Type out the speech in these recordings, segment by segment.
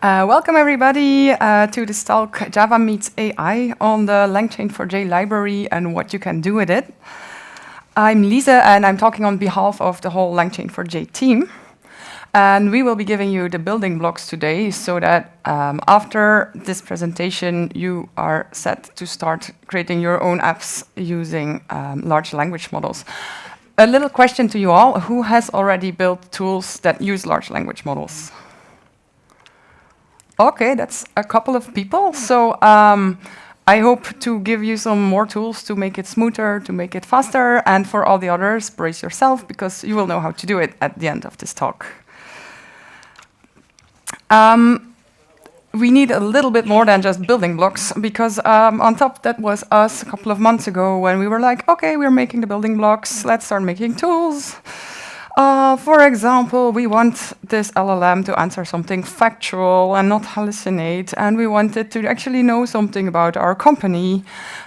Welcome everybody to this talk, Java meets AI, on the LangChain4j library and what you can do with it. I'm Lize and I'm talking on behalf of the whole LangChain4j team. And we will be giving you the building blocks today so that after this presentation, you are set to start creating your own apps using large language models. A little question to you all, who has already built tools that use large language models? Okay, that's a couple of people. So I hope to give you some more tools to make it smoother, to make it faster. And for all the others, brace yourself, because you will know how to do it at the end of this talk. We need a little bit more than just building blocks, because on top, that was us a couple of months ago when we were like, OK, we're making the building blocks. Let's start making tools. For example, we want this LLM to answer something factual and not hallucinate, and we want it to actually know something about our company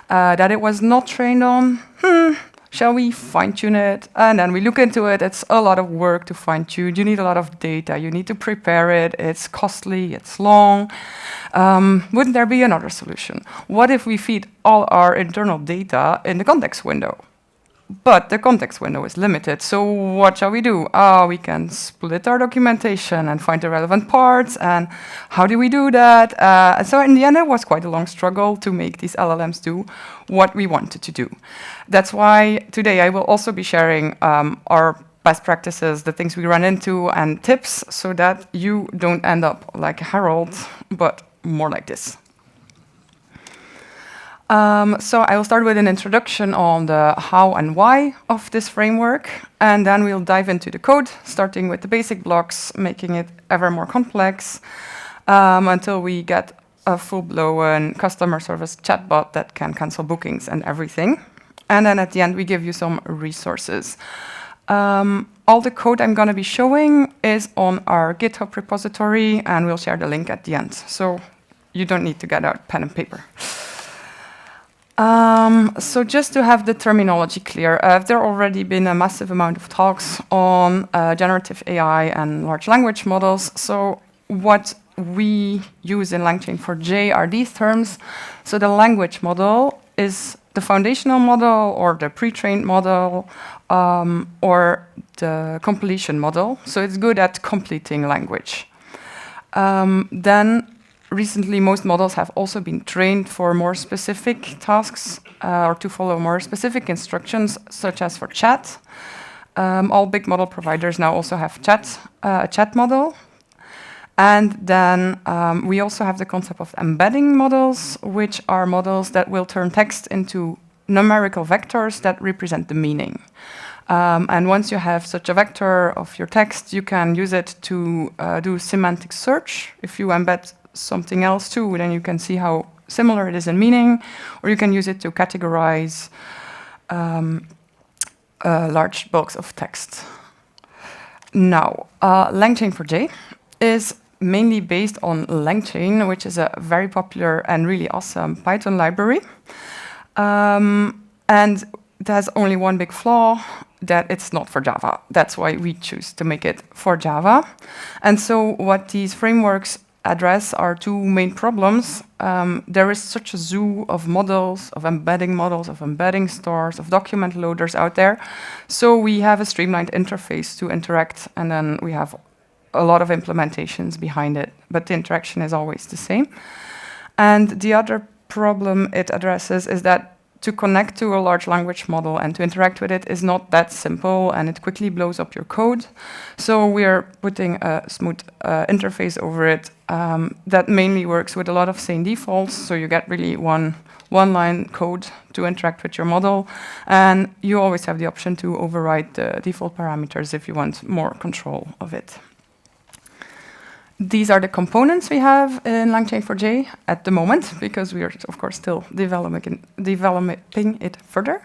that it was not trained on. Shall we fine-tune it? And then we look into it. It's a lot of work to fine-tune. You need a lot of data. You need to prepare it. It's costly. It's long. Wouldn't there be another solution? What if we feed all our internal data in the context window? But the context window is limited, so what shall we do? We can split our documentation and find the relevant parts, and how do we do that? So in the end, it was quite a long struggle to make these LLMs do what we wanted to do. That's why today I will also be sharing our best practices, the things we run into, and tips, so that you don't end up like Harold, but more like this. So I will start with an introduction on the how and why of this framework, and then we'll dive into the code, starting with the basic blocks, making it ever more complex, until we get a full-blown customer service chatbot that can cancel bookings and everything. And then at the end, we give you some resources. All the code I'm going to be showing is on our GitHub repository, and we'll share the link at the end. So you don't need to get out pen and paper. So just to have the terminology clear, there already been a massive amount of talks on generative AI and large language models. So what we use in LangChain4j are these terms. So the language model is the foundational model or the pre-trained model or the completion model. So it's good at completing language. Then recently, most models have also been trained for more specific tasks or to follow more specific instructions, such as for chat. All big model providers now also have a chat model. And then we also have the concept of embedding models, which are models that will turn text into numerical vectors that represent the meaning. And once you have such a vector of your text, you can use it to do semantic search. If you embed something else too, then you can see how similar it is in meaning, or you can use it to categorize large bulks of text. Now, LangChain4j is mainly based on LangChain, which is a very popular and really awesome Python library. And it has only one big flaw, that it's not for Java. That's why we choose to make it for Java. And so what these frameworks address are two main problems. There is such a zoo of models, of embedding stores, of document loaders out there. So we have a streamlined interface to interact, and then we have a lot of implementations behind it, but the interaction is always the same. And the other problem it addresses is that to connect to a large language model and to interact with it is not that simple, and it quickly blows up your code. So we're putting a smooth interface over it that mainly works with a lot of sane defaults. So you get really one-line code to interact with your model, and you always have the option to override the default parameters if you want more control of it. These are the components we have in LangChain4j at the moment, because we are, of course, still developing it further.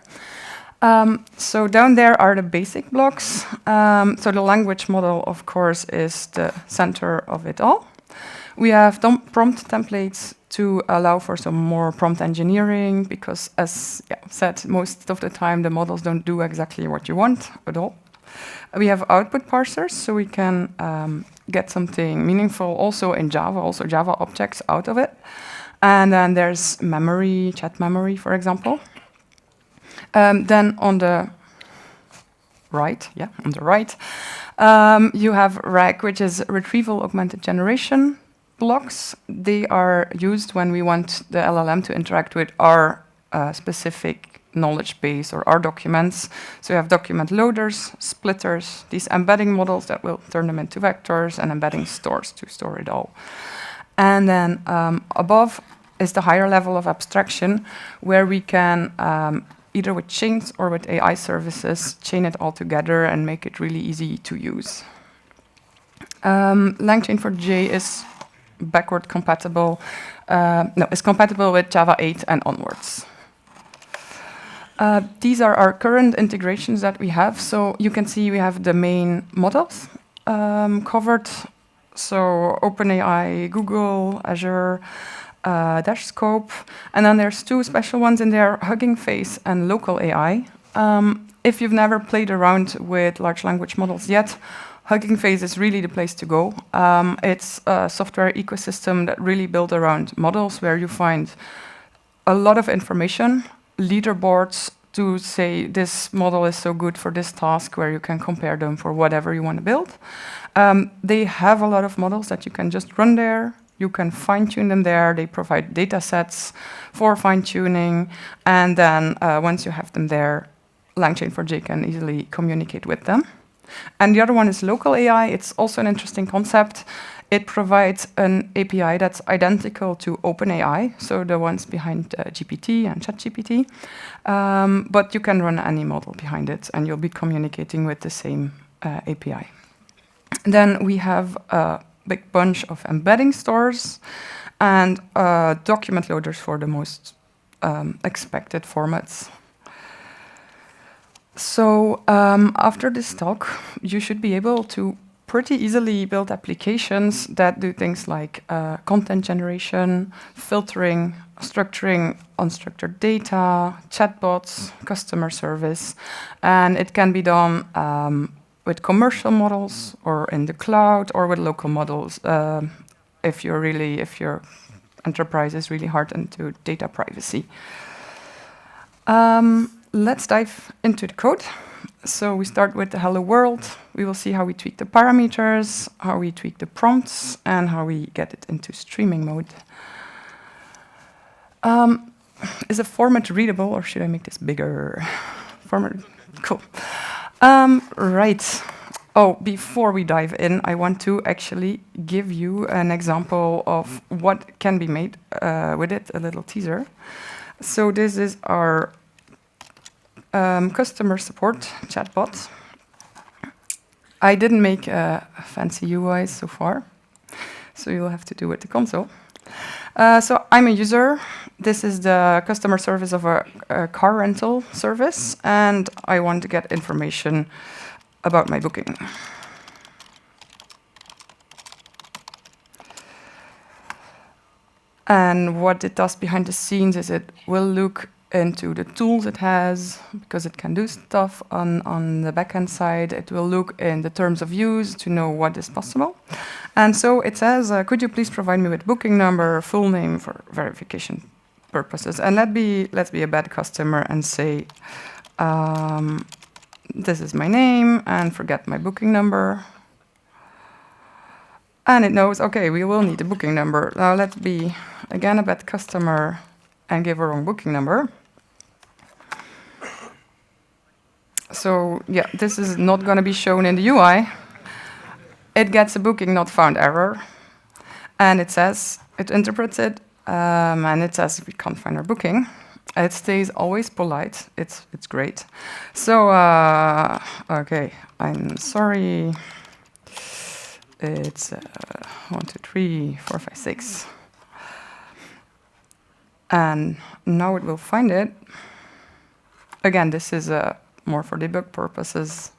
So down there are the basic blocks. So the language model, of course, is the center of it all. We have prompt templates to allow for some more prompt engineering, because, as said, most of the time the models don't do exactly what you want at all. We have output parsers, so we can get something meaningful also in Java, also Java objects out of it. And then there's memory, chat memory, for example. Then on the right, you have RAG, which is retrieval augmented generation blocks. They are used when we want the LLM to interact with our specific knowledge base or our documents. So you have document loaders, splitters, these embedding models that will turn them into vectors, and embedding stores to store it all. And then above is the higher level of abstraction, where we can either with chains or with AI services, chain it all together and make it really easy to use. LangChain4j is backward compatible, is compatible with Java 8 and onwards. These are our current integrations that we have. So you can see we have the main models covered. So OpenAI, Google, Azure, Dashscope, and then there's two special ones in there, HuggingFace and local AI. If you've never played around with large language models yet, HuggingFace is really the place to go. It's a software ecosystem that really built around models where you find a lot of information, leaderboards to say this model is so good for this task, where you can compare them for whatever you want to build. They have a lot of models that you can just run there. You can fine-tune them there. They provide data sets for fine-tuning. And then once you have them there, LangChain4j can easily communicate with them. And the other one is local AI. It's also an interesting concept. It provides an API that's identical to OpenAI, so the ones behind GPT and ChatGPT. But you can run any model behind it, and you'll be communicating with the same API. Then we have a big bunch of embedding stores and document loaders for the most expected formats. So after this talk, you should be able to pretty easily build applications that do things like content generation, filtering, structuring unstructured data, chatbots, customer service. And it can be done with commercial models or in the cloud or with local models if your enterprise is really hard into data privacy. Let's dive into the code. So we start with the hello world. We will see how we tweak the parameters, how we tweak the prompts, and how we get it into streaming mode. Is a format readable, or should I make this bigger? Format, cool. Right. Oh, before we dive in, I want to actually give you an example of what can be made with it, a little teaser. So this is our customer support chatbot. I didn't make a fancy UI so far, so you'll have to do with the console. So I'm a user. This is the customer service of a car rental service, and I want to get information about my booking. And what it does behind the scenes is it will look into the tools it has, because it can do stuff on the backend side. It will look in the terms of use to know what is possible. And so it says, could you please provide me with booking number, full name for verification purposes? And let's be a bad customer and say, this is my name, and forget my booking number. And it knows, okay, we will need a booking number. Now let's be, again, a bad customer and give a wrong booking number. So yeah, this is not going to be shown in the UI. It gets a booking not found error. And it says, it interprets it, and it says we can't find our booking. It stays always polite. It's great. So, okay, I'm sorry. It's 1, 2, 3, 4, 5, 6. And now it will find it. Again, this is more for debug purposes.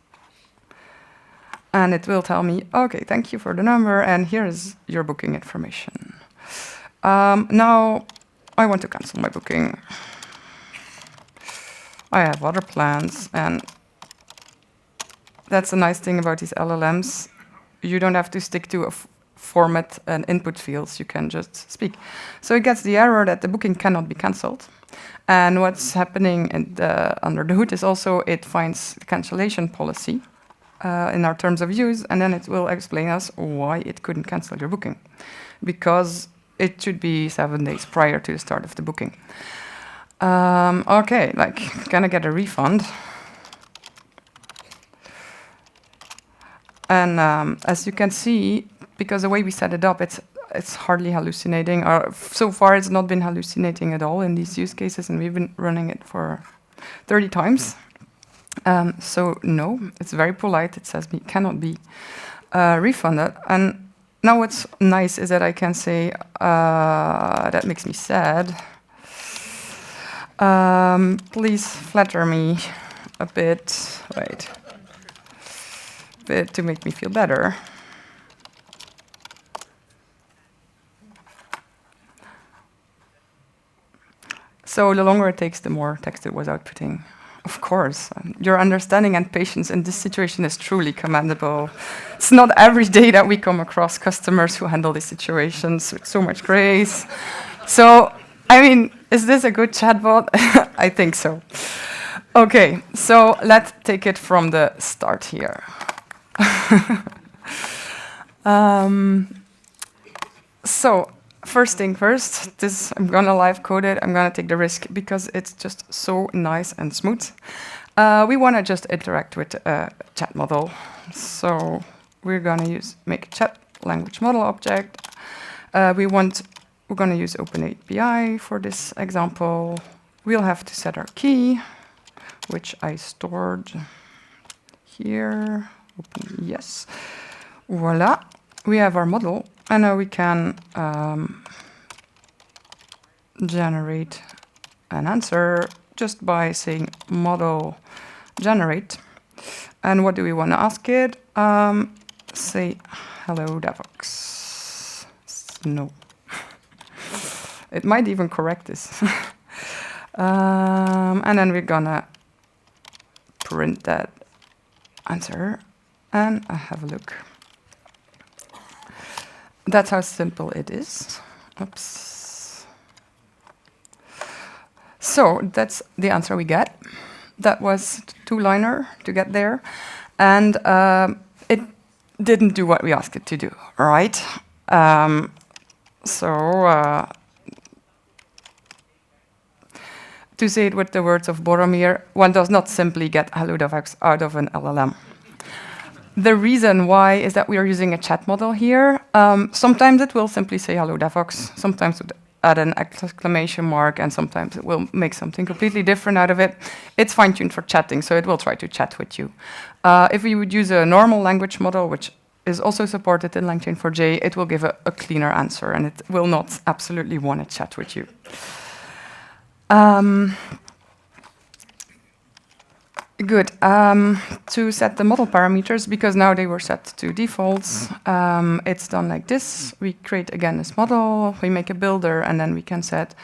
And it will tell me, okay, thank you for the number, and here is your booking information. Now, I want to cancel my booking. I have other plans, and that's the nice thing about these LLMs. you don't have to stick to a format and input fields. You can just speak. So it gets the error that the booking cannot be cancelled. And what's happening under the hood is also it finds the cancellation policy in our terms of use, and then it will explain us why it couldn't cancel your booking. Because it should be 7 days prior to the start of the booking. Okay, like, gonna get a refund. And as you can see, because the way we set it up, it's hardly hallucinating. Or so far, it's not been hallucinating at all in these use cases, and we've been running it for 30 times. So no, it's very polite. It says it cannot be refunded. And now what's nice is that I can say, that makes me sad. Please flatter me a bit. Wait. Bit to make me feel better. So the longer it takes, the more text it was outputting. Of course, your understanding and patience in this situation is truly commendable. It's not every day that we come across customers who handle these situations with so much grace. So, I mean, is this a good chatbot? I think so. Okay, so let's take it from the start here. So, first thing first, I'm gonna live code it. I'm gonna take the risk because it's just so nice and smooth. We wanna just interact with a chat model. So we're gonna make chat language model object. We're gonna use OpenAI for this example. We'll have to set our key, which I stored here. Yes. Voila. We have our model, and now we can generate an answer just by saying model generate. And what do we want to ask it? Say hello DevOps. No. It might even correct this. And then we're gonna print that answer and have a look. That's how simple it is. Oops. So that's the answer we get. That was two-liner to get there. And it didn't do what we asked it to do, right? To say it with the words of Boromir, one does not simply get hello DevOps out of an LLM. The reason why is that we are using a chat model here. Sometimes it will simply say hello DevOps, sometimes it add an exclamation mark, and sometimes it will make something completely different out of it. It's fine-tuned for chatting, so it will try to chat with you. If we would use a normal language model, which is also supported in LangChain4j, it will give a cleaner answer, and it will not absolutely want to chat with you. Good. To set the model parameters, because now they were set to defaults, it's done like this. We create, again, this model, we make a builder, and then we can set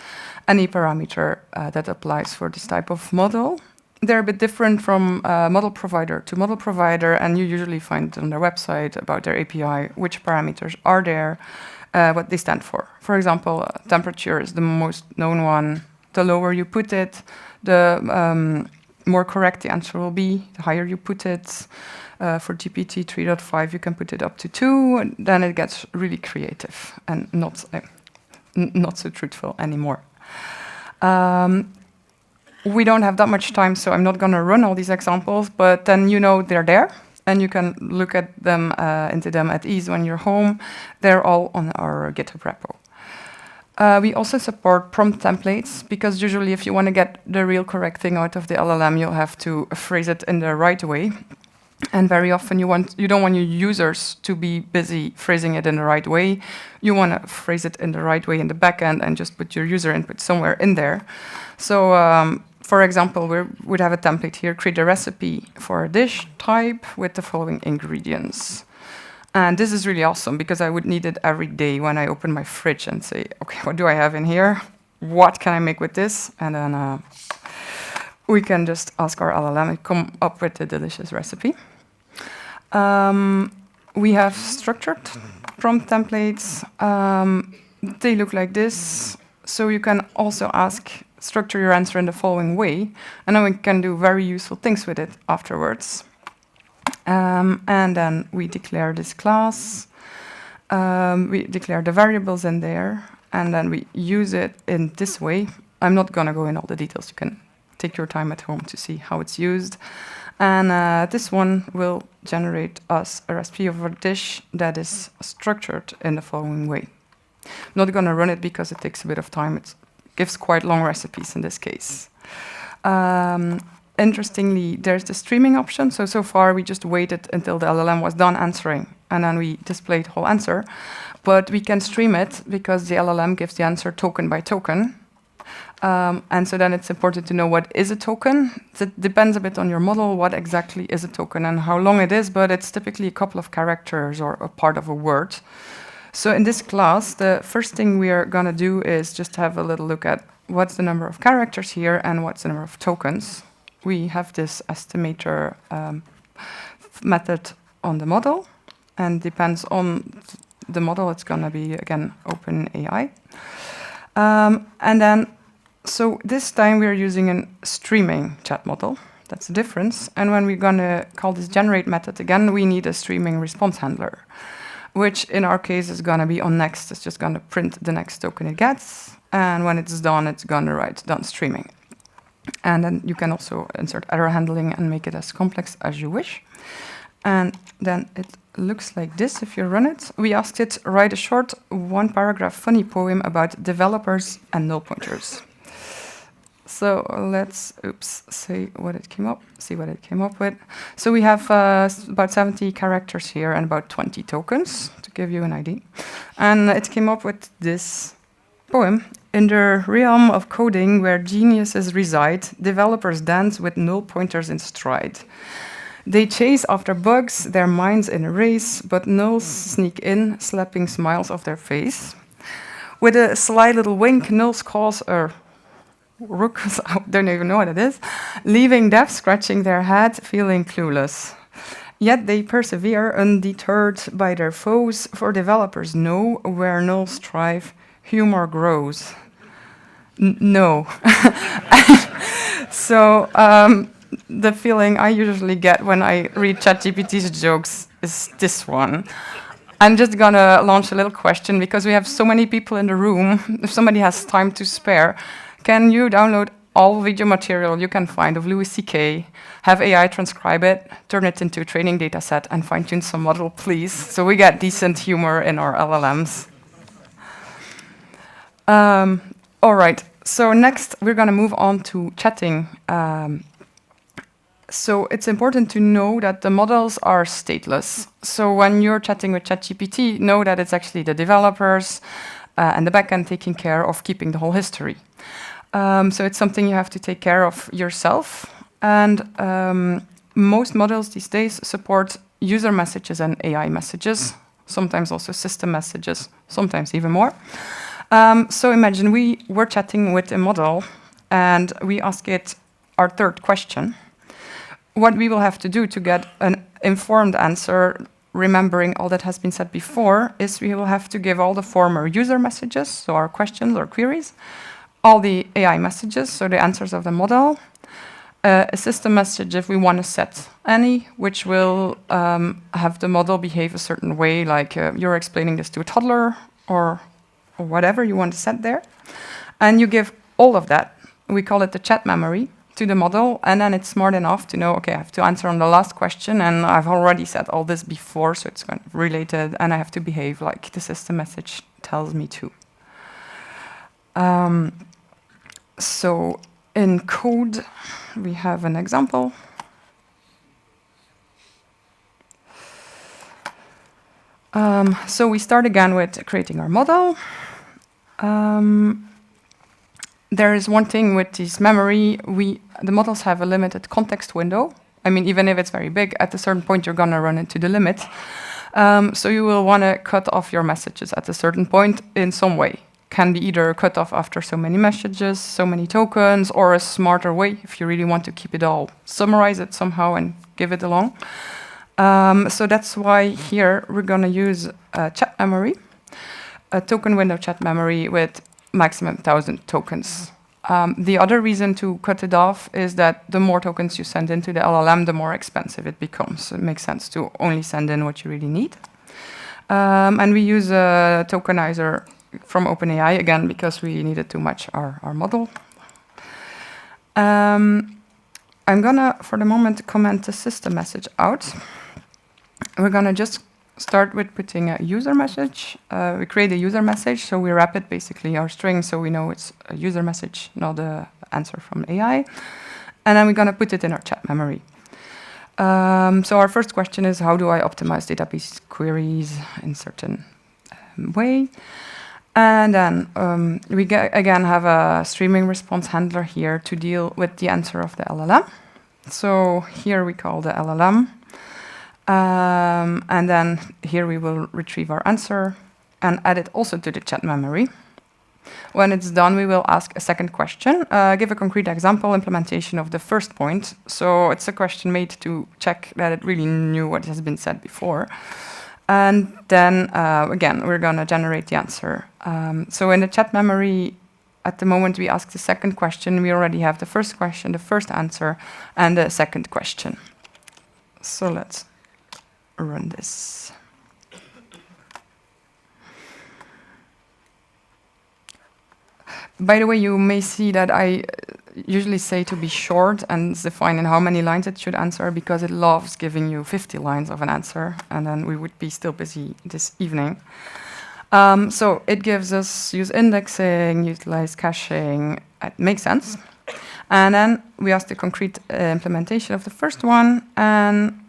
any parameter that applies for this type of model. They're a bit different from model provider to model provider, and you usually find on their website about their API which parameters are there, what they stand for. For example, temperature is the most known one. The lower you put it, the more correct the answer will be. The higher you put it. For GPT 3.5, you can put it up to 2, and then it gets really creative and not so truthful anymore. We don't have that much time, so I'm not going to run all these examples, but then you know they're there, and you can look at them, into them at ease when you're home. They're all on our GitHub repo. We also support prompt templates, because usually if you want to get the real correct thing out of the LLM, you'll have to phrase it in the right way. And very often you don't want your users to be busy phrasing it in the right way. You want to phrase it in the right way in the backend and just put your user input somewhere in there. So, for example, we would have a template here, create a recipe for a dish type with the following ingredients. And this is really awesome, because I would need it every day when I open my fridge and say, okay, what do I have in here? What can I make with this? And then we can just ask our LLM and come up with a delicious recipe. we have structured prompt templates. They look like this. So you can also structure your answer in the following way, and then we can do very useful things with it afterwards. And then we declare this class. We declare the variables in there, and then we use it in this way. I'm not going to go in all the details. You can take your time at home to see how it's used. And this one will generate us a recipe of a dish that is structured in the following way. I'm not going to run it because it takes a bit of time. It gives quite long recipes in this case. Interestingly, there's the streaming option. So far, we just waited until the LLM was done answering, and then we displayed the whole answer. But we can stream it because the LLM gives the answer token by token. And so then it's important to know what is a token. It depends a bit on your model, what exactly is a token and how long it is, but it's typically a couple of characters or a part of a word. So in this class, the first thing we are going to do is just have a little look at what's the number of characters here and what's the number of tokens. We have this estimator method on the model, and depends on the model, it's going to be, again, OpenAI. And then, so this time we are using a streaming chat model. That's the difference. And when we're going to call this generate method again, we need a streaming response handler, which in our case is going to be on next. It's just going to print the next token it gets. And when it's done, it's going to write done streaming. And then you can also insert error handling and make it as complex as you wish. And then it looks like this if you run it. We asked it write a short one-paragraph funny poem about developers and null pointers. So let's see what it came up with. So we have about 70 characters here and about 20 tokens to give you an idea. And it came up with this poem. In the realm of coding where geniuses reside, developers dance with null pointers in stride. They chase after bugs, their minds in a race, but nulls sneak in, slapping smiles off their face. With a sly little wink, nulls cause a rook, I don't even know what it is, leaving devs scratching their head, feeling clueless. Yet they persevere, undeterred by their foes, for developers know where nulls thrive, humor grows. No. So the feeling I usually get when I read ChatGPT's jokes is this one. I'm just going to launch a little question because we have so many people in the room. If somebody has time to spare, can you download all video material you can find of Louis C.K., have AI transcribe it, turn it into a training data set, and fine-tune some model, please, so we get decent humor in our LLMs. All right, so next we're going to move on to chatting. So it's important to know that the models are stateless. So when you're chatting with ChatGPT, know that it's actually the developers and the backend taking care of keeping the whole history. So it's something you have to take care of yourself. And most models these days support user messages and AI messages, sometimes also system messages, sometimes even more. So imagine we were chatting with a model and we ask it our third question. What we will have to do to get an informed answer, remembering all that has been said before, is we will have to give all the former user messages, so our questions or queries, all the AI messages, so the answers of the model, a system message if we want to set any, which will have the model behave a certain way, like you're explaining this to a toddler or whatever you want to set there. And you give all of that, we call it the chat memory, to the model, and then it's smart enough to know, okay, I have to answer on the last question, and I've already said all this before, so it's kind of related, and I have to behave like the system message tells me to. So in code, we have an example. So we start again with creating our model. There is one thing with this memory, the models have a limited context window. I mean, even if it's very big, at a certain point you're gonna run into the limit. So you will wanna cut off your messages at a certain point in some way. Can be either cut off after so many messages, so many tokens, or a smarter way if you really want to keep it all. Summarize it somehow and give it along. So that's why here we're going to use chat memory, a token window chat memory with maximum 1,000 tokens. The other reason to cut it off is that the more tokens you send into the LLM, the more expensive it becomes. So it makes sense to only send in what you really need. And we use a tokenizer from OpenAI, again, because we needed to match our model. I'm going to, for the moment, comment the system message out. We're going to just start with putting a user message. We create a user message, so we wrap it basically our string, so we know it's a user message, not an answer from AI. And then we're going to put it in our chat memory. So our first question is, how do I optimize database queries in certain way? And then we again have a streaming response handler here to deal with the answer of the LLM. So here we call the LLM. And then here we will retrieve our answer and add it also to the chat memory. When it's done, we will ask a second question. Give a concrete example implementation of the first point. So it's a question made to check that it really knew what has been said before. And then, again, we're going to generate the answer. So in the chat memory, at the moment we ask the second question, we already have the first question, the first answer, and the second question. So let's run this. By the way, you may see that I usually say to be short and define in how many lines it should answer, because it loves giving you 50 lines of an answer, and then we would be still busy this evening. So it gives us use indexing, utilize caching. It makes sense. And then we ask the concrete implementation of the first one, and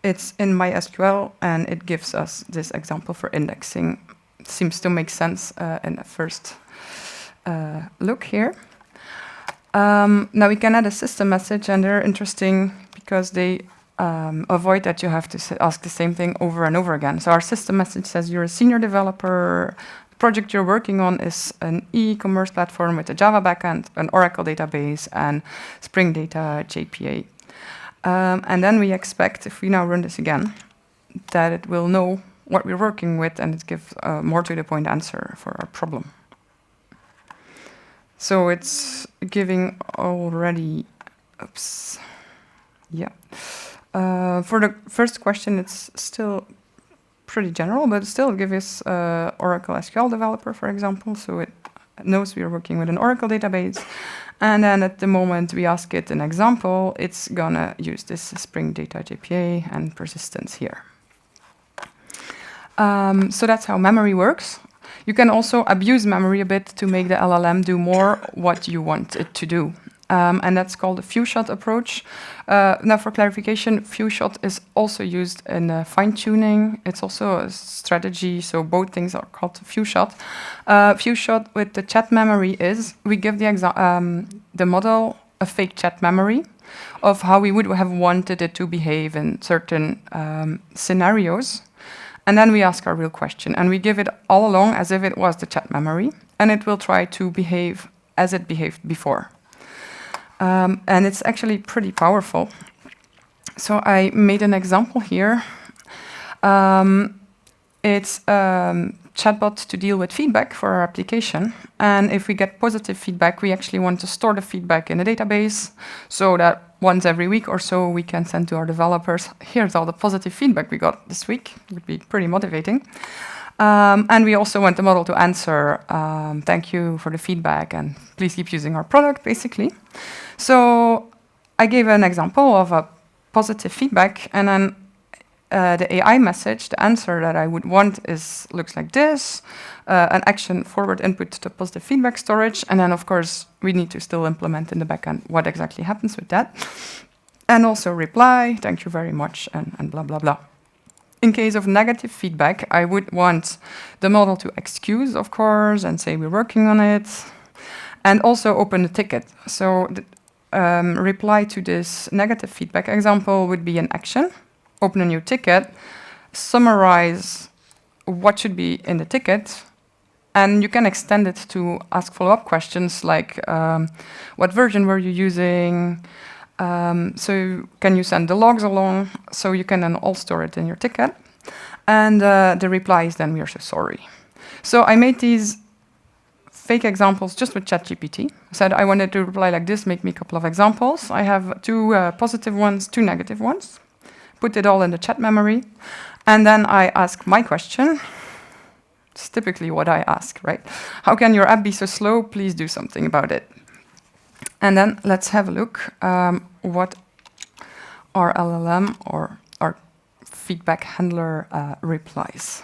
it's in MySQL, and it gives us this example for indexing. It seems to make sense in the first look here. Now we can add a system message, and they're interesting because they avoid that you have to ask the same thing over and over again. So our system message says you're a senior developer. The project you're working on is an e-commerce platform with a Java backend, an Oracle database, and Spring Data JPA. And then we expect, if we now run this again, that it will know what we're working with, and it gives a more to-the-point answer for our problem. So it's giving already, oops, yeah. For the first question, it's still pretty general, but still give us Oracle SQL developer, for example. So it knows we are working with an Oracle database. And then at the moment we ask it an example, it's gonna use this Spring Data JPA and persistence here. So that's how memory works. You can also abuse memory a bit to make the LLM do more what you want it to do. And that's called a few-shot approach. Now, for clarification, few-shot is also used in fine-tuning. It's also a strategy, so both things are called few-shot. Few-shot with the chat memory is we give the model a fake chat memory of how we would have wanted it to behave in certain scenarios. And then we ask our real question, and we give it all along as if it was the chat memory, and it will try to behave as it behaved before. And it's actually pretty powerful. So I made an example here. It's chatbot to deal with feedback for our application. And if we get positive feedback, we actually want to store the feedback in a database so that once every week or so we can send to our developers, here's all the positive feedback we got this week. It would be pretty motivating. And we also want the model to answer, thank you for the feedback and please keep using our product, basically. So I gave an example of a positive feedback, and then the AI message, the answer that I would want looks like this, an action forward input to positive feedback storage, and then of course we need to still implement in the backend what exactly happens with that. And also reply, thank you very much, and blah, blah, blah. In case of negative feedback, I would want the model to excuse, of course, and say we're working on it, and also open a ticket. So the reply to this negative feedback example would be an action, open a new ticket, summarize what should be in the ticket, And you can extend it to ask follow-up questions like, what version were you using? So can you send the logs along? So you can then all store it in your ticket. And the reply is then, we are so sorry. So I made these fake examples just with ChatGPT. I said I wanted to reply like this, make me a couple of examples. I have 2 positive ones, 2 negative ones. Put it all in the chat memory. And then I ask my question. It's typically what I ask, right? How can your app be so slow? Please do something about it. And then let's have a look what our LLM or our feedback handler replies.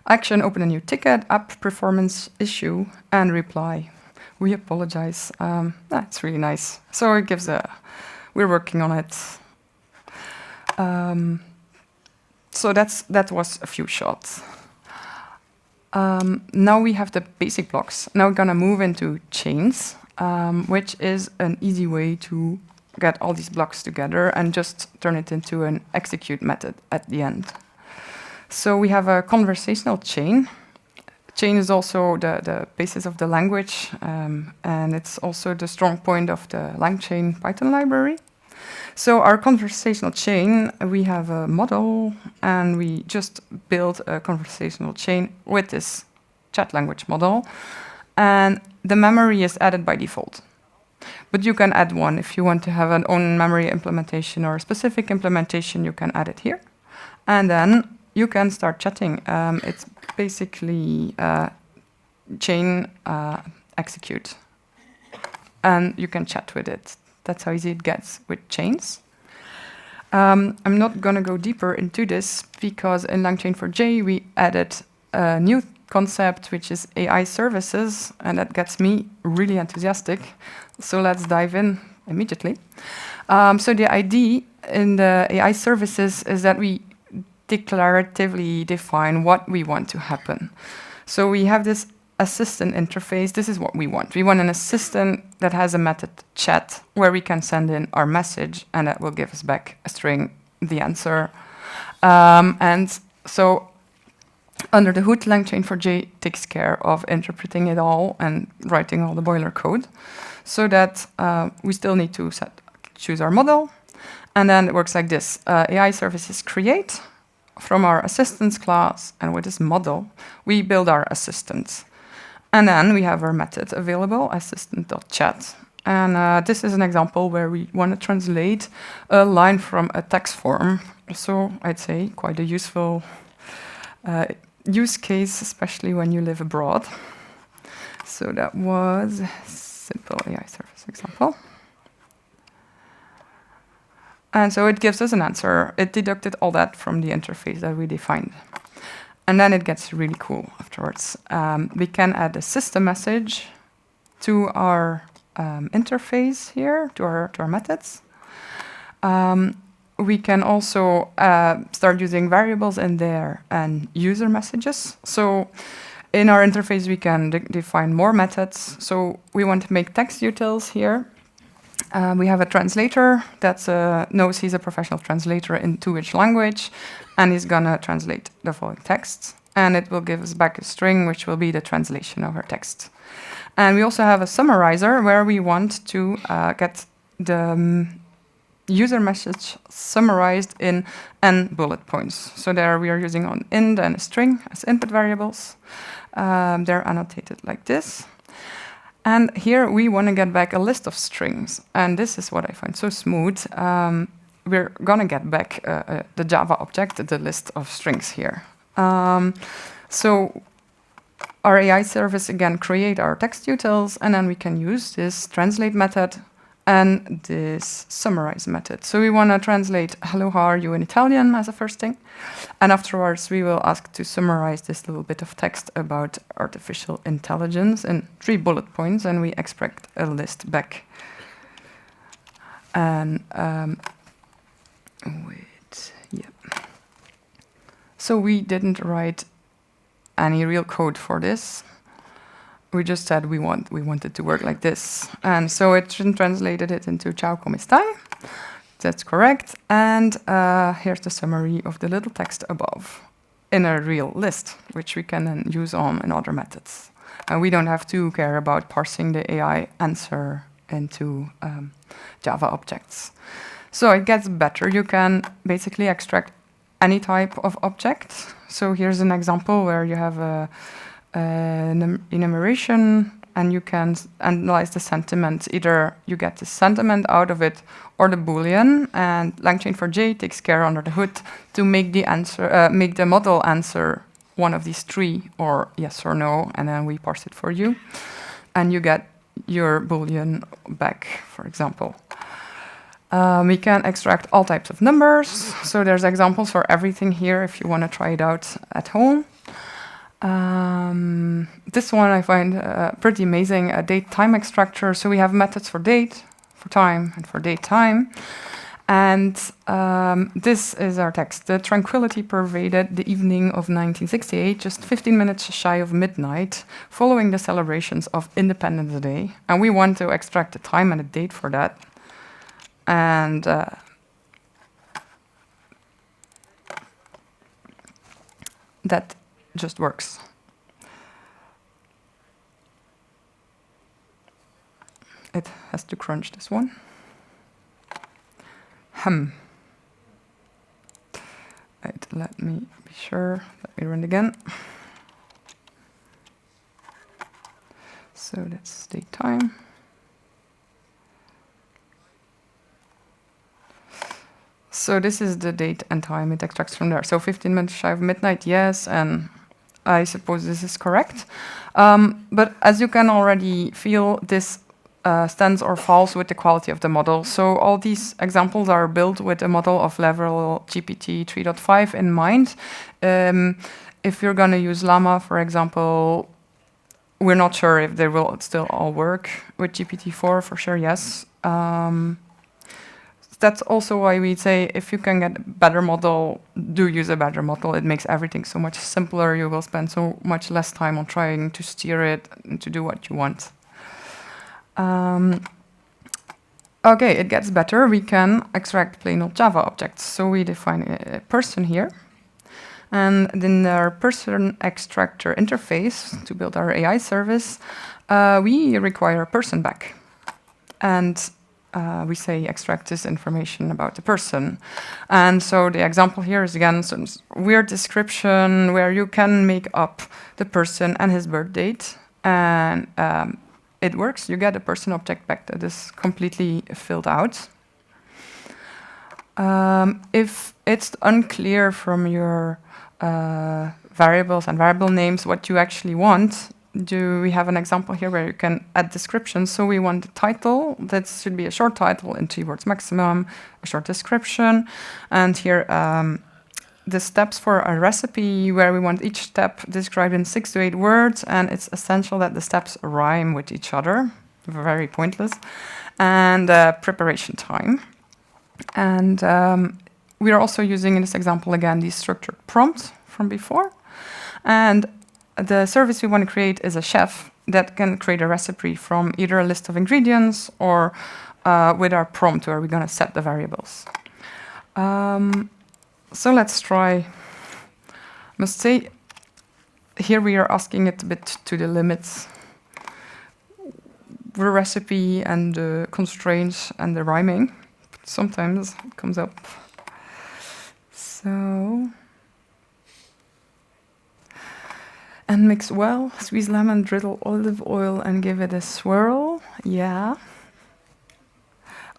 Action, open a new ticket, app performance issue, and reply. We apologize. That's really nice. So it gives we're working on it. So that was a few shots. Now we have the basic blocks. Now we're gonna move into chains, which is an easy way to get all these blocks together and just turn it into an execute method at the end. So we have a conversational chain. Chain is also the basis of the language, and it's also the strong point of the LangChain Python library. So our conversational chain, we have a model, and we just build a conversational chain with this chat language model, and the memory is added by default. But you can add one if you want to have an own memory implementation or a specific implementation, you can add it here. And then you can start chatting. It's basically chain execute. And you can chat with it. That's how easy it gets with chains. I'm not going to go deeper into this because in LangChain4j we added a new concept, which is AI services, and that gets me really enthusiastic. So let's dive in immediately. So the idea in the AI services is that we declaratively define what we want to happen. So we have this assistant interface. This is what we want. We want an assistant that has a method chat where we can send in our message and that will give us back a string, the answer. And so under the hood, LangChain4j takes care of interpreting it all and writing all the boiler code so that we still need to choose our model. And then it works like this. AI services create from our assistants class, and with this model, we build our assistants. And then we have our method available, assistant.chat. And this is an example where we want to translate a line from a text form. So I'd say quite a useful use case, especially when you live abroad. So that was a simple AI service example. And so it gives us an answer. It deducted all that from the interface that we defined. And then it gets really cool afterwards. We can add a system message to our interface here, to our methods. We can also start using variables in there and user messages. So in our interface, we can define more methods. So we want to make text utils here. We have a translator that knows he's a professional translator into which language, and he's going to translate the following texts. And it will give us back a string, which will be the translation of our text. And we also have a summarizer where we want to get the user message summarized in n bullet points. So there we are using an int and a string as input variables. They're annotated like this. And here we want to get back a list of strings. And this is what I find so smooth. We're going to get back the Java object, the list of strings here. So our AI service, again, create our text utils, and then we can use this translate method and this summarize method. So we want to translate, hello, how are you in Italian as a first thing. And afterwards, we will ask to summarize this little bit of text about artificial intelligence in 3 bullet points, and we extract a list back. And so we didn't write any real code for this. We just said we want it to work like this. And so it translated it into ciao, come stai? That's correct. And here's the summary of the little text above. in a real list, which we can then use on in other methods. And we don't have to care about parsing the AI answer into Java objects. So it gets better. You can basically extract any type of object. So here's an example where you have an enumeration, and you can analyze the sentiment. Either you get the sentiment out of it or the Boolean, and LangChain4j takes care under the hood to make the answer, make the model answer one of these three, or yes or no, and then we parse it for you, and you get your Boolean back, for example. We can extract all types of numbers, so there's examples for everything here if you want to try it out at home. This one I find pretty amazing, a date-time extractor. So we have methods for date, for time, and for date time. And this is our text. The tranquility pervaded the evening of 1968, just 15 minutes shy of midnight, following the celebrations of Independence Day. And we want to extract the time and the date for that. And that just works. It has to crunch this one. Right, let me be sure. Let me run it again. So that's date time. So this is the date and time it extracts from there. So 15 minutes shy of midnight, yes, and I suppose this is correct. But as you can already feel, this stands or falls with the quality of the model. So all these examples are built with a model of level GPT 3.5 in mind. If you're going to use Llama, for example, we're not sure if they will still all work. With GPT-4, for sure, yes. That's also why we say if you can get a better model, do use a better model. It makes everything so much simpler. You will spend so much less time on trying to steer it and to do what you want. Okay, it gets better. We can extract plain old Java objects. So we define a person here. And in our person extractor interface to build our AI service, we require a person back. And we say extract this information about the person. And so the example here is again some weird description where you can make up the person and his birth date. And it works. You get a person object back that is completely filled out. If it's unclear from your variables and variable names what you actually want, we have an example here where you can add descriptions. So we want the title. That should be a short title in 3 words maximum, a short description. And here the steps for a recipe where we want each step described in 6 to 8 words. And it's essential that the steps rhyme with each other. Very pointless. And preparation time. And we are also using in this example again the structured prompt from before. And the service we want to create is a chef that can create a recipe from either a list of ingredients or with our prompt where we're going to set the variables. So let's try. I must say, here we are asking it a bit to the limits. The recipe and the constraints and the rhyming. Sometimes it comes up. So. And mix well, squeeze lemon, drizzle olive oil, and give it a swirl. Yeah.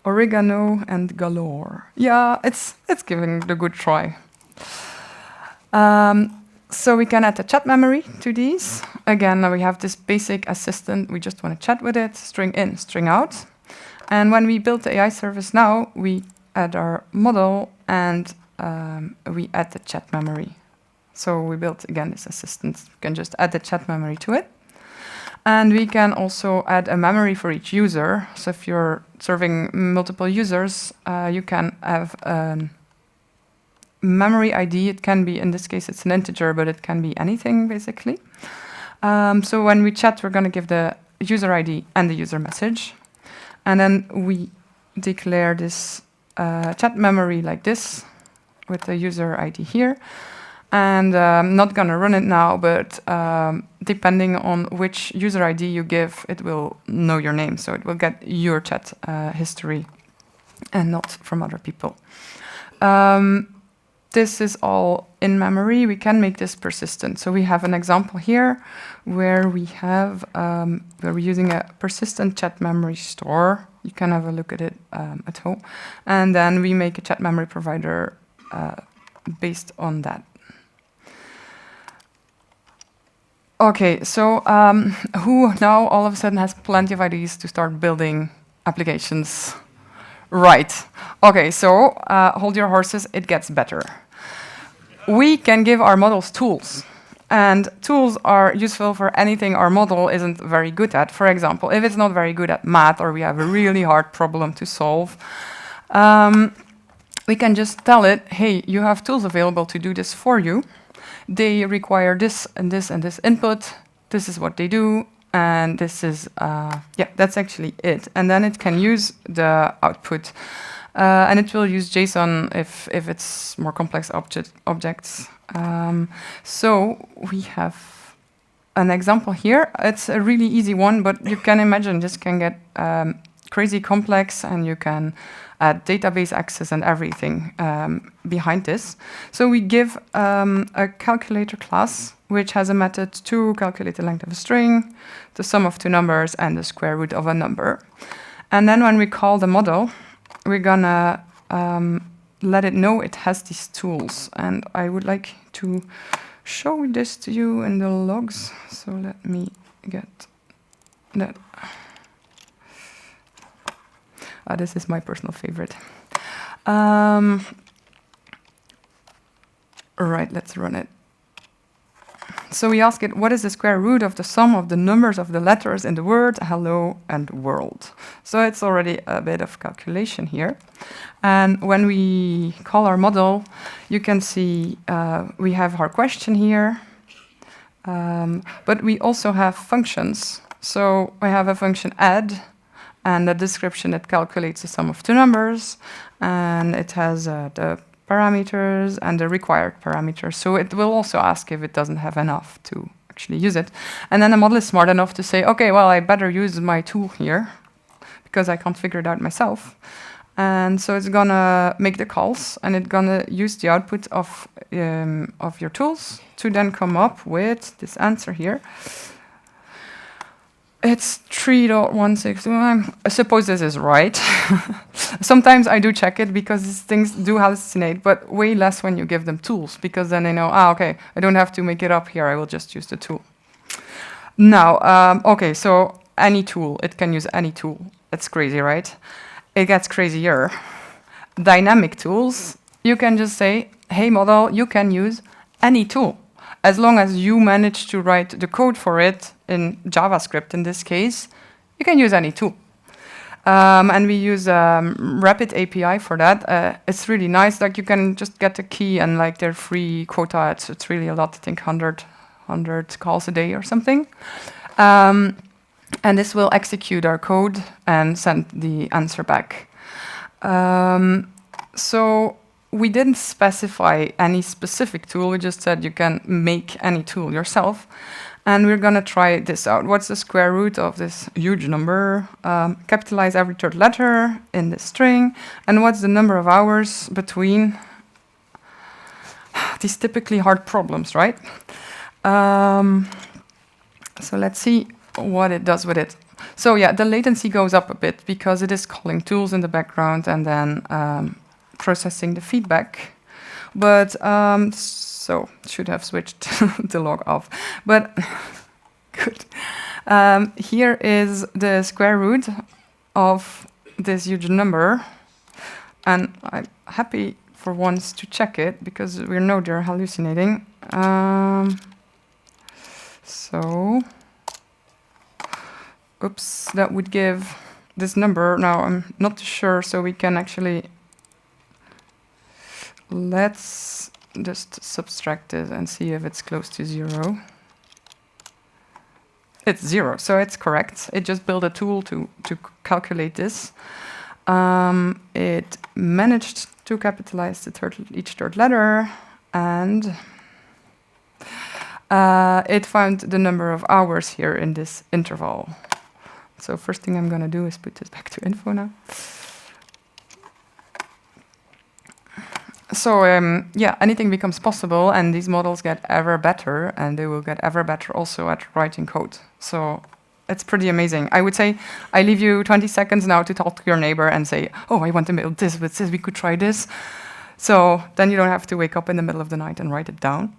Oregano and galore. Yeah, it's giving it a good try. So we can add a chat memory to these. Again, we have this basic assistant. We just want to chat with it, string in, string out. And when we build the AI service now, we add our model and we add the chat memory. So we built, again, this assistant. We can just add the chat memory to it. And we can also add a memory for each user. So if you're serving multiple users, you can have a memory ID. It can be, in this case, it's an integer, but it can be anything, basically. So when we chat, we're going to give the user ID and the user message. And then we declare this chat memory like this with the user ID here. And I'm not going to run it now, but depending on which user ID you give, it will know your name. So it will get your chat history and not from other people. This is all in memory. We can make this persistent. So we have an example here where we have where we're using a persistent chat memory store. You can have a look at it at home. And then we make a chat memory provider based on that. Okay, so who now all of a sudden has plenty of ideas to start building applications? Right. Okay, so hold your horses, it gets better. We can give our models tools. And tools are useful for anything our model isn't very good at. For example, if it's not very good at math or we have a really hard problem to solve, we can just tell it, hey, you have tools available to do this for you. They require this and this and this input. This is what they do. And this is, yeah, that's actually it. And then it can use the output. And it will use JSON if it's more complex objects. So we have an example here. It's a really easy one, but you can imagine this can get crazy complex, and you can add database access and everything behind this. So we give a calculator class, which has a method to calculate the length of a string, the sum of two numbers, and the square root of a number. And then when we call the model, we're gonna let it know it has these tools. And I would like to show this to you in the logs. So let me get that. This is my personal favorite. Right, let's run it. So we ask it, what is the square root of the sum of the numbers of the letters in the word hello and world? So it's already a bit of calculation here. And when we call our model, you can see we have our question here, but we also have functions. So I have a function add, and a description that calculates the sum of two numbers, and it has the parameters and the required parameters. So it will also ask if it doesn't have enough to actually use it. And then the model is smart enough to say, okay, well, I better use my tool here because I can't figure it out myself. And so it's gonna make the calls, and it's gonna use the output of your tools to then come up with this answer here. It's 3.161. I suppose this is right. Sometimes I do check it because these things do hallucinate, but way less when you give them tools, because then they know, okay, I don't have to make it up here. I will just use the tool. Now, okay, so any tool, it can use any tool. That's crazy, right? It gets crazier. Dynamic tools, you can just say, hey, model, you can use any tool, as long as you manage to write the code for it in JavaScript in this case. You can use any tool. And we use Rapid API for that. It's really nice. Like, you can just get the key, and like their free quota, it's really a lot. I think 100 calls a day or something. And this will execute our code and send the answer back. So we didn't specify any specific tool. We just said you can make any tool yourself. And we're going to try this out. What's the square root of this huge number? Capitalize every third letter in the string. And what's the number of hours between these typically hard problems, right? So let's see what it does with it. So yeah, the latency goes up a bit because it is calling tools in the background and then processing the feedback. But so should have switched the log off. But good. Here is the square root of this huge number. And I'm happy for once to check it because we know they're hallucinating. So, oops, that would give this number. Now I'm not sure, so we can actually, let's just subtract it and see if it's close to 0. It's 0, so it's correct. It just built a tool to calculate this. It managed to capitalize each third letter, and it found the number of hours here in this interval. So first thing I'm going to do is put this back to info now. So yeah, anything becomes possible, and these models get ever better, and they will get ever better also at writing code. So it's pretty amazing. I would say I leave you 20 seconds now to talk to your neighbor and say, oh, I want to build this with this, we could try this. So then you don't have to wake up in the middle of the night and write it down.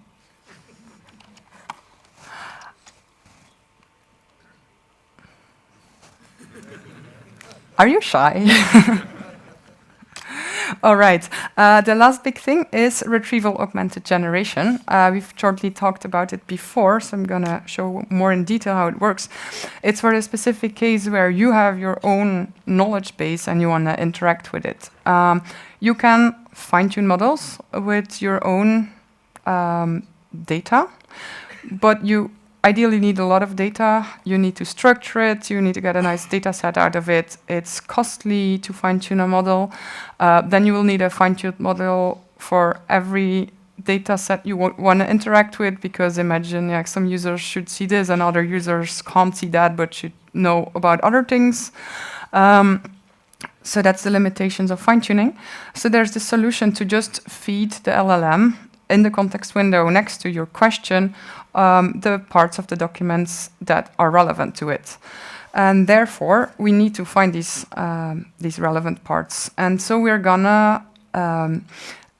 Are you shy? All right. The last big thing is retrieval augmented generation. We've shortly talked about it before, so I'm going to show more in detail how it works. It's for a specific case where you have your own knowledge base and you want to interact with it. You can fine-tune models with your own data, but you ideally need a lot of data. You need to structure it. You need to get a nice data set out of it. It's costly to fine-tune a model. Then you will need a fine-tuned model for every data set you want to interact with, because imagine some users should see this and other users can't see that but should know about other things. So that's the limitations of fine-tuning. So there's the solution to just feed the LLM in the context window next to your question the parts of the documents that are relevant to it. And therefore, we need to find these relevant parts. And so we're gonna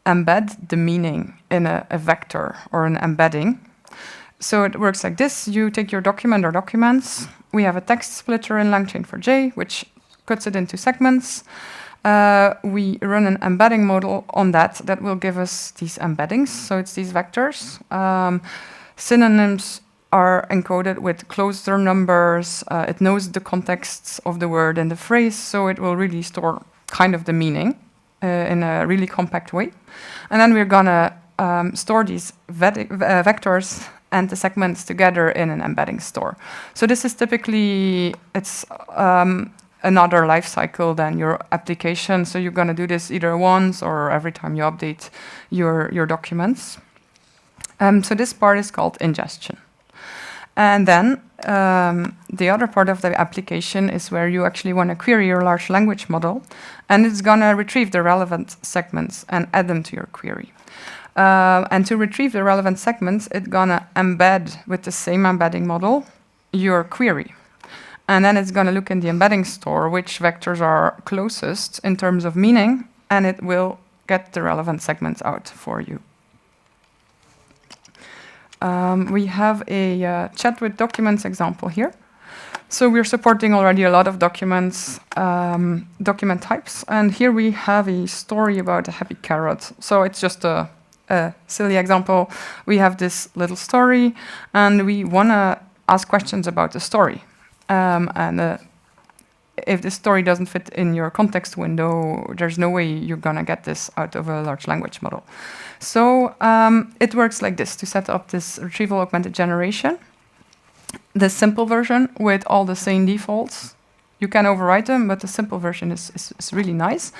embed the meaning in a vector or an embedding. So it works like this. You take your document or documents. We have a text splitter in LangChain4j, which cuts it into segments. We run an embedding model on that will give us these embeddings. So it's these vectors. Synonyms are encoded with closer numbers. It knows the contexts of the word and the phrase, so it will really store kind of the meaning in a really compact way. And then we're gonna store these vectors and the segments together in an embedding store. So this is typically, it's another life cycle than your application. So you're gonna do this either once or every time you update your documents. So this part is called ingestion. And then the other part of the application is where you actually want to query your large language model, and it's going to retrieve the relevant segments and add them to your query. And to retrieve the relevant segments, it's going to embed with the same embedding model your query. And then it's going to look in the embedding store which vectors are closest in terms of meaning, and it will get the relevant segments out for you. We have a chat with documents example here. So we're supporting already a lot of documents, document types. And here we have a story about a happy carrot. So it's just a silly example. We have this little story, and we want to ask questions about the story. If the story doesn't fit in your context window, there's no way you're going to get this out of a large language model. So it works like this to set up this retrieval augmented generation. The simple version with all the same defaults. You can override them, but the simple version is really nice.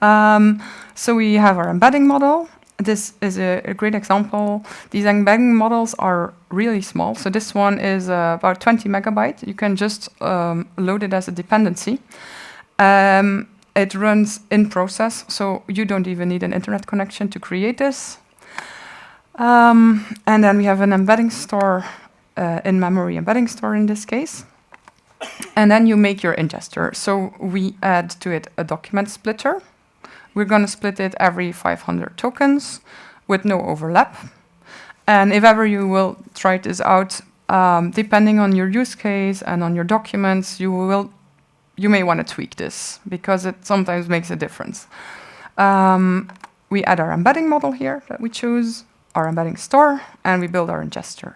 So we have our embedding model. This is a great example. These embedding models are really small. So this one is about 20 megabytes. You can just load it as a dependency. It runs in process, so you don't even need an internet connection to create this. And then we have an embedding store, in-memory embedding store in this case. And then you make your ingester. So we add to it a document splitter. We're going to split it every 500 tokens with no overlap. And if ever you will try this out, depending on your use case and on your documents, you may want to tweak this because it sometimes makes a difference. We add our embedding model here that we choose, our embedding store, and we build our ingester.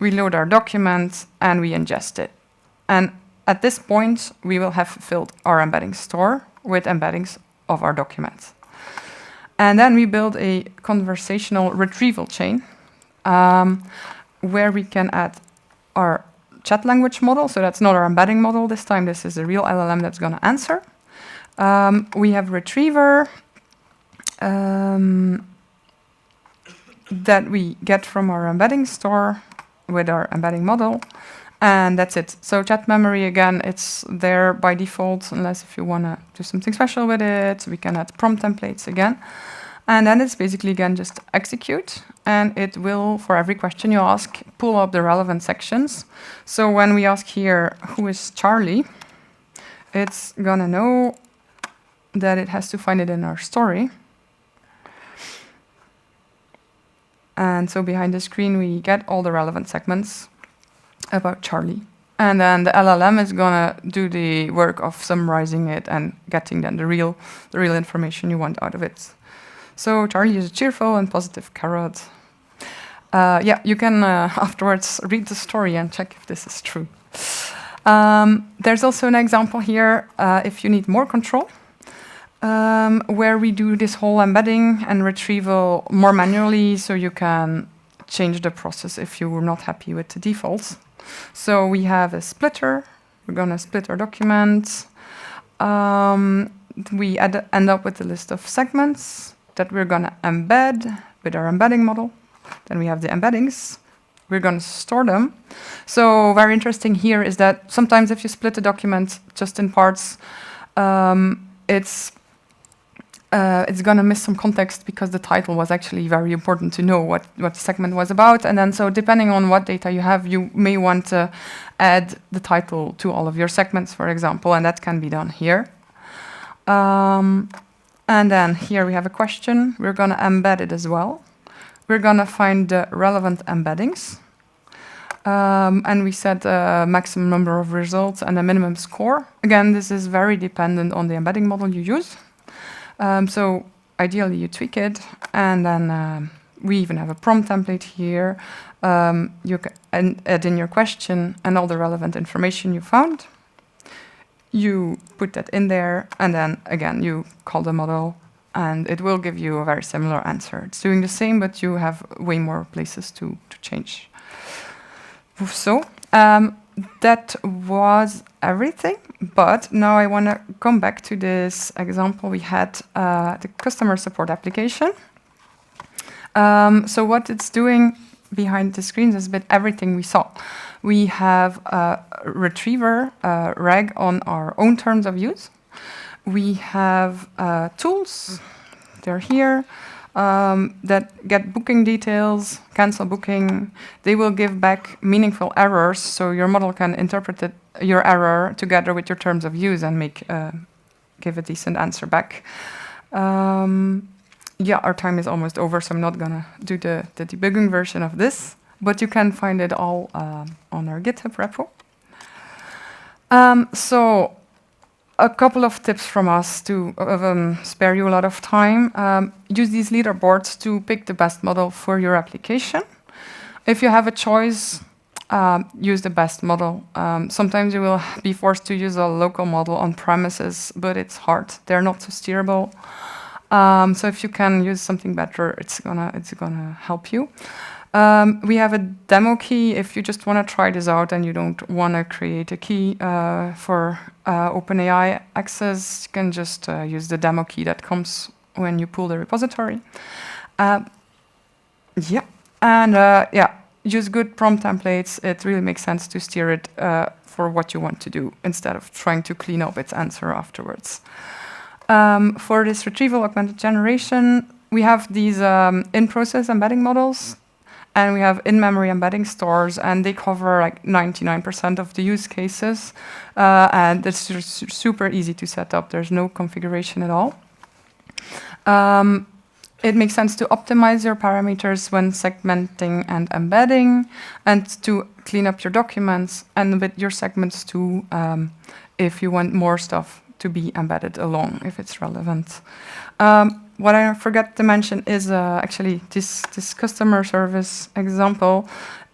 We load our document and we ingest it. And at this point, we will have filled our embedding store with embeddings of our documents. And then we build a conversational retrieval chain where we can add our chat language model. So that's not our embedding model this time. This is a real LLM that's going to answer. We have retriever. that we get from our embedding store with our embedding model. And that's it. So chat memory, again, it's there by default, unless if you want to do something special with it. We can add prompt templates again. And then it's basically, again, just execute. And it will, for every question you ask, pull up the relevant sections. So when we ask here, who is Charlie, it's going to know that it has to find it in our story. And so behind the screen, we get all the relevant segments about Charlie. And then the LLM is going to do the work of summarizing it and getting then the real information you want out of it. So Charlie is a cheerful and positive carrot. Yeah, you can afterwards read the story and check if this is true. There's also an example here, if you need more control, where we do this whole embedding and retrieval more manually, so you can change the process if you were not happy with the defaults. So we have a splitter. We're going to split our document. We end up with a list of segments that we're going to embed with our embedding model. Then we have the embeddings. We're going to store them. So very interesting here is that sometimes if you split a document just in parts, it's going to miss some context because the title was actually very important to know what the segment was about. And then so depending on what data you have, you may want to add the title to all of your segments, for example, and that can be done here. And then here we have a question. We're going to embed it as well. We're going to find the relevant embeddings. And we set a maximum number of results and a minimum score. Again, this is very dependent on the embedding model you use. So ideally you tweak it, and then we even have a prompt template here. You can add in your question and all the relevant information you found. You put that in there, and then again you call the model, and it will give you a very similar answer. It's doing the same, but you have way more places to change. So that was everything, but now I want to come back to this example we had, the customer support application. So what it's doing behind the screens is a bit everything we saw. We have a retriever rag on our own terms of use. We have tools, they're here, that get booking details, cancel booking. They will give back meaningful errors, so your model can interpret your error together with your terms of use and give a decent answer back. Yeah, our time is almost over, so I'm not going to do the debugging version of this, but you can find it all on our GitHub repo. So a couple of tips from us to spare you a lot of time. Use these leaderboards to pick the best model for your application. If you have a choice, use the best model. Sometimes you will be forced to use a local model on premises, but it's hard. They're not so steerable. So if you can use something better, it's gonna help you. We have a demo key. If you just want to try this out and you don't want to create a key for OpenAI access, you can just use the demo key that comes when you pull the repository. Yeah, and use good prompt templates. It really makes sense to steer it for what you want to do instead of trying to clean up its answer afterwards. For this retrieval augmented generation, we have these in-process embedding models, and we have in-memory embedding stores, and they cover like 99% of the use cases, and it's super easy to set up. There's no configuration at all. It makes sense to optimize your parameters when segmenting and embedding, and to clean up your documents and with your segments too, if you want more stuff to be embedded along, if it's relevant. What I forgot to mention is actually this customer service example.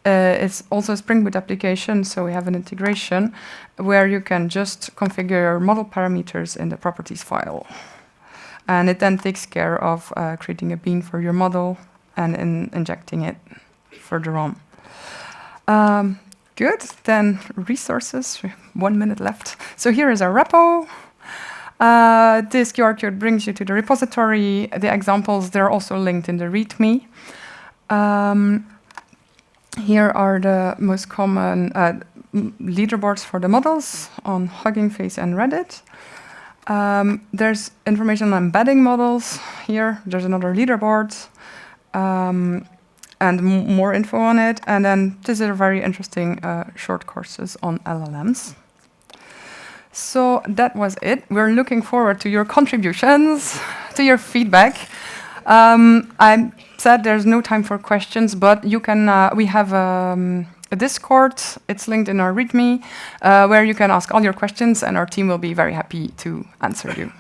It's also a Spring Boot application, so we have an integration where you can just configure your model parameters in the properties file. And it then takes care of creating a bean for your model and injecting it further on. Good, then resources, 1 minute left. So here is our repo. This QR code brings you to the repository. The examples, they're also linked in the README. Here are the most common leaderboards for the models on HuggingFace and Reddit. There's information on embedding models here. There's another leaderboard and more info on it. And then these are very interesting short courses on LLMs. So that was it. We're looking forward to your contributions, to your feedback. I said there's no time for questions, but you can. We have a Discord. It's linked in our README, where you can ask all your questions, and our team will be very happy to answer you.